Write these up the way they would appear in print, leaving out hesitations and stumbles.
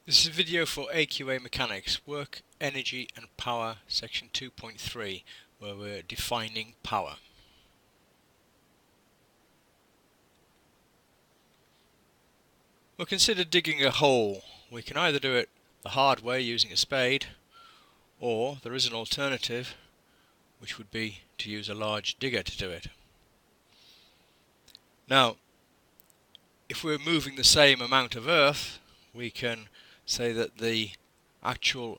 This is a video for AQA Mechanics, Work, Energy and Power, section 2.3, where we're defining power. We'll consider digging a hole. We can either do it the hard way using a spade, or there is an alternative, which would be to use a large digger to do it. Now, if we're moving the same amount of earth, we can say that the actual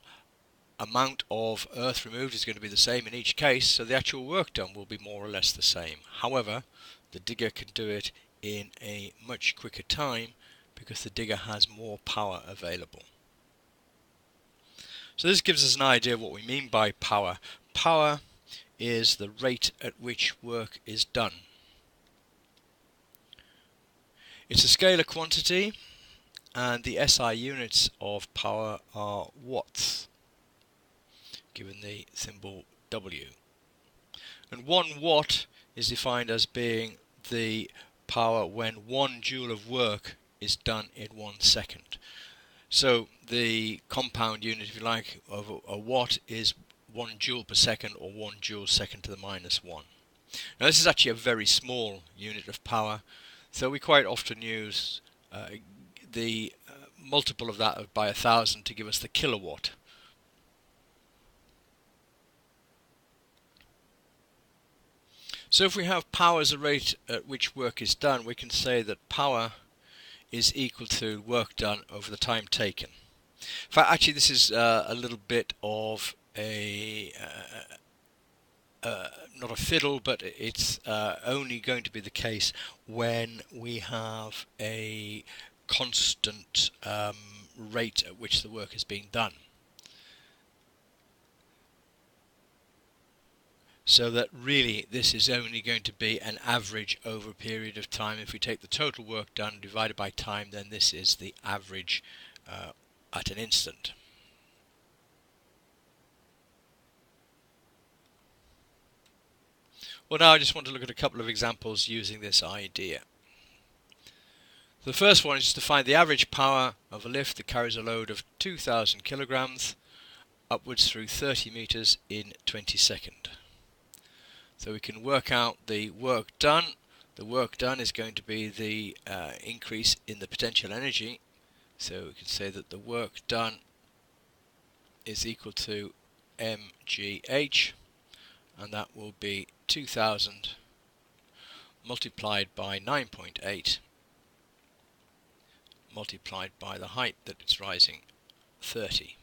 amount of earth removed is going to be the same in each case, so the actual work done will be more or less the same. However, the digger can do it in a much quicker time because the digger has more power available. So this gives us an idea of what we mean by power. Power is the rate at which work is done. It's a scalar quantity, and the SI units of power are watts, given the symbol W. And 1 watt is defined as being the power when 1 joule of work is done in 1 second. So the compound unit, if you like, of a watt is 1 joule per second, or 1 joule second to the minus 1. Now this is actually a very small unit of power, so we quite often use the multiple of that by 1,000 to give us the kilowatt. So if we have power as a rate at which work is done, we can say that power is equal to work done over the time taken. In fact, actually this is a little bit of a not a fiddle, but it's only going to be the case when we have a constant rate at which the work is being done. So that really this is only going to be an average over a period of time. If we take the total work done divided by time, then this is the average at an instant. Well, now I just want to look at a couple of examples using this idea. The first one is just to find the average power of a lift that carries a load of 2,000 kilograms upwards through 30 meters in 20 seconds. So we can work out the work done. The work done is going to be the increase in the potential energy. So we can say that the work done is equal to mgh, and that will be 2,000 multiplied by 9.8 multiplied by the height that it's rising, 30.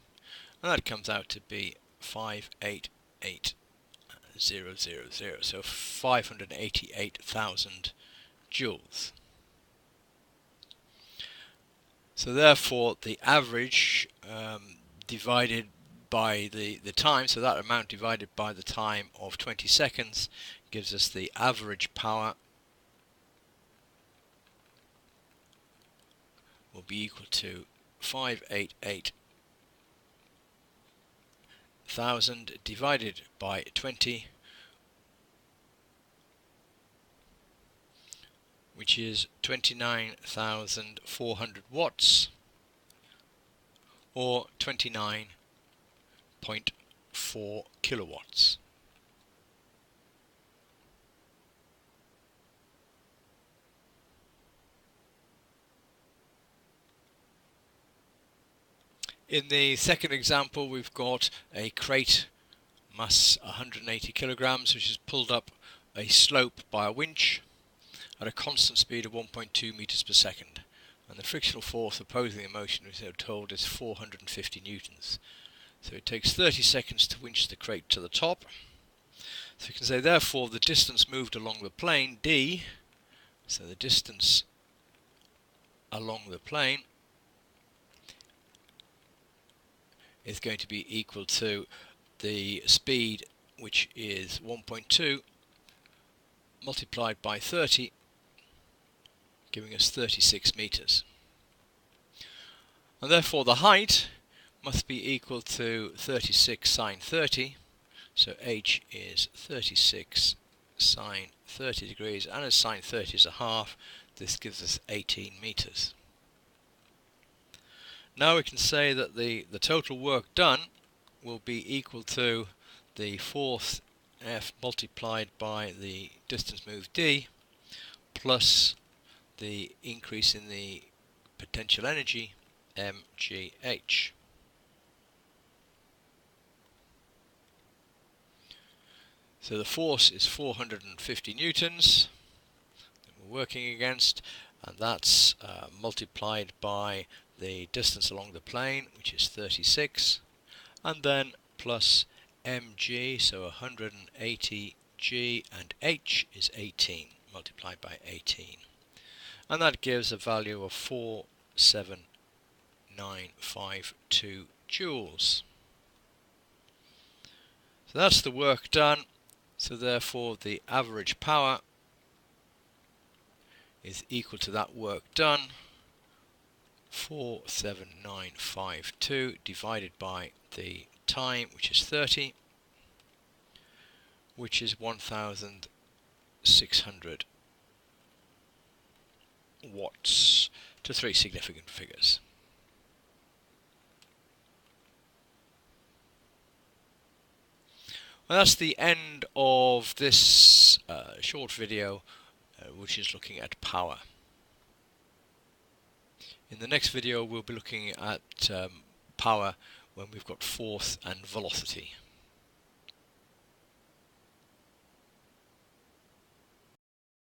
And that comes out to be 588,000, so 588,000 joules. So therefore the average divided by the time, so that amount divided by the time of 20 seconds gives us the average power will be equal to 588,000 divided by 20, which is 29,400 watts, or 29.4 kilowatts. In the second example, we've got a crate mass 180 kilograms, which is pulled up a slope by a winch at a constant speed of 1.2 meters per second, and the frictional force opposing the motion, as we're told, is 450 newtons. So it takes 30 seconds to winch the crate to the top. So you can say therefore the distance moved along the plane, d, so the distance along the plane is going to be equal to the speed, which is 1.2 multiplied by 30, giving us 36 meters. And therefore the height must be equal to 36 sine 30, so h is 36 sine 30 degrees, and as sine 30 is a half, this gives us 18 meters. Now we can say that the total work done will be equal to the force F multiplied by the distance moved d plus the increase in the potential energy mgh. So the force is 450 newtons that we're working against, and that's multiplied by the distance along the plane, which is 36, and then plus mg, so 180 g, and h is 18, multiplied by 18. And that gives a value of 47952 joules. So that's the work done. So therefore the average power is equal to that work done, 47952 divided by the time, which is 30, which is 1600 watts, to three significant figures. Well, that's the end of this short video, which is looking at power. In the next video we'll be looking at power when we've got force and velocity.